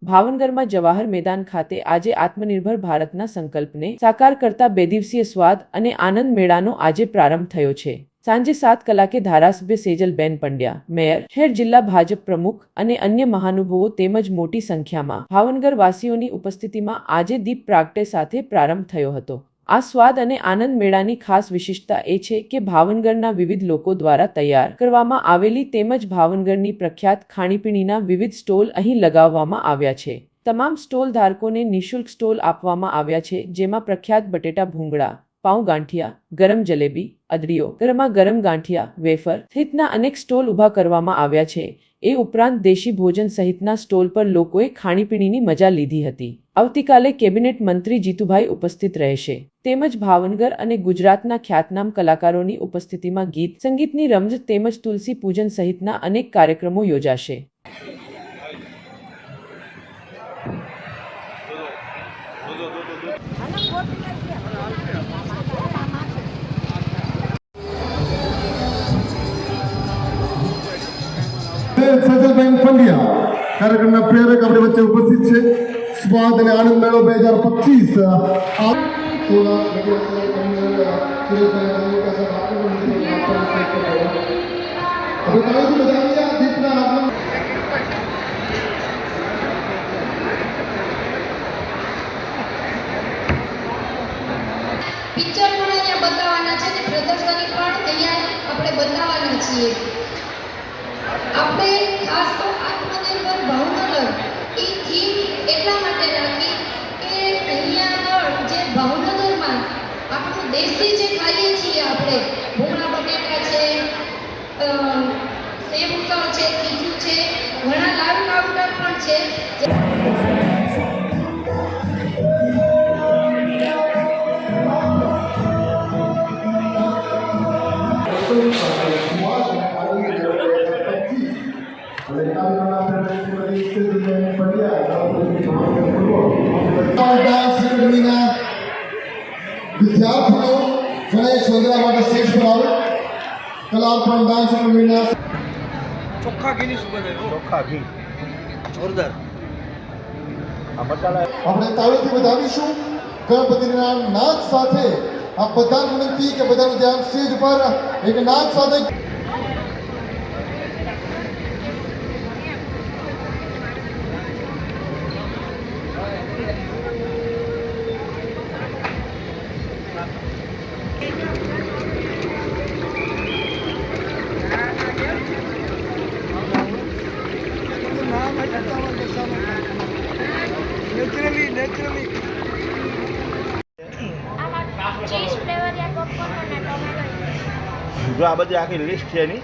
ભાવનગરમાં જવાહર મેદાન ખાતે આજે આત્મનિર્ભર ભારતના સંકલ્પને સાકાર કરતા 2 દિવસીય સ્વાદ અને આનંદ મેળાનો આજે પ્રારંભ થયો છે। સાંજે 7 કલાકે ધારાસભ્ય સેજલબેન પંડ્યા, મેયર, શહેર જિલ્લા ભાજપ પ્રમુખ અને અન્ય મહાનુભાવો તેમજ મોટી સંખ્યામાં ભાવનગર વાસીઓની ઉપસ્થિતિમાં આજે દીપ પ્રાગટ્ય સાથે પ્રારંભ થયો હતો। આ સ્વાદ અને આનંદ મેળાની ખાસ વિશેષતા એ છે કે ભાવનગરના વિવિધ લોકો દ્વારા તૈયાર કરવામાં આવેલી તેમજ ભાવનગરની પ્રખ્યાત ખાણીપીણીના વિવિધ સ્ટોલ અહીં લગાવવામાં આવ્યા છે। તમામ સ્ટોલ ધારકોને નિઃશુલ્ક સ્ટોલ આપવામાં આવ્યા છે, જેમાં પ્રખ્યાત બટેટા ભૂંગળા, પાઉં ગાંઠિયા, ગરમ જલેબી, અદડીઓ, ગરમા ગરમ ગાંઠિયા, વેફર સહિતના અનેક સ્ટોલ ઊભા કરવામાં આવ્યા છે। એ ઉપરાંત દેશી ભોજન સહિતના સ્ટોલ પર લોકોએ ખાણીપીણીની મજા લીધી હતી। આવતીકાલે કેબિનેટ મંત્રી જીતુભાઈ ઉપસ્થિત રહેશે તેમજ ભાવનગર અને ગુજરાતના ખ્યાતનામ કલાકારોની ઉપસ્થિતિમાં ગીત સંગીતની રમઝટ તેમજ તુલસી પૂજન સહિતના અનેક કાર્યક્રમો યોજાશે। સેજલબેન પંડ્યા કાર્યક્રમના પ્રેરક આપણી વચ્ચે ઉપસ્થિત છે। સ્વાદ અને આનંદ મેળો 2025 પિક્ચર પણ અહીંયા બતાવવાના છે અને પ્રદર્શની પણ અહીંયા આપણે બતાવવાના છીએ। આપણે ખાસ તો આત્મનિર્ભર ભાવનગર એ થીમ એટલા માટે રાખી કે અહીંયા આગળ જે ભાવનગરમાં આપણું દેશી જે ખાઈએ છીએ આપણે ભૂંગળા બટેટા છે, સેવ ઉસળ છે, ખીચું છે, ઘણા લાડુ કાઉન્ટર પણ છે। વિદ્યાર્થીઓ ગણેશ વંદના માટે સ્ટેજ પર આવે। કલાર્પણ ડાન્સ એકેડમીના ચોખ્ખા ઘીની સુગંધ આવે। ચોખ્ખા ઘી જોરદાર આ મસાલા આપણે તાળીથી વધાવીશું ગણપતિના નાદ સાથે। આ બધાને વિનંતી કે બધાનું ધ્યાન સ્ટેજ પર એક નાદ સાથે। નેચરલી ચીઝ ફ્લેવર યા પોપકોર્ન અને ટોમેટો જો આ બધી આખી લિસ્ટ છે એની।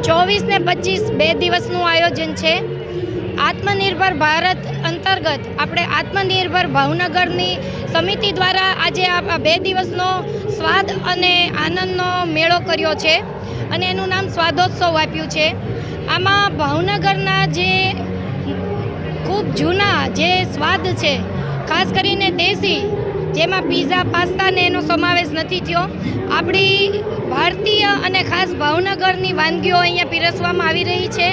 ચોવીસ ને 25 2 દિવસનું આયોજન છે। આત્મનિર્ભર ભારત અંતર્ગત આપણે આત્મનિર્ભર ભાવનગરની સમિતિ દ્વારા આજે આ 2 દિવસનો સ્વાદ અને આનંદનો મેળો કર્યો છે અને એનું નામ સ્વાદોત્સવ આપ્યું છે। આમાં ભાવનગરના જે ખૂબ જૂના જે સ્વાદ છે, ખાસ કરીને દેશી, જેમાં પીઝા, પાસ્તા ને એનો સમાવેશ નથી થયો, આપણી ભારતીય અને ખાસ ભાવનગરની વાનગીઓ અહીંયા પીરસવામાં આવી રહી છે।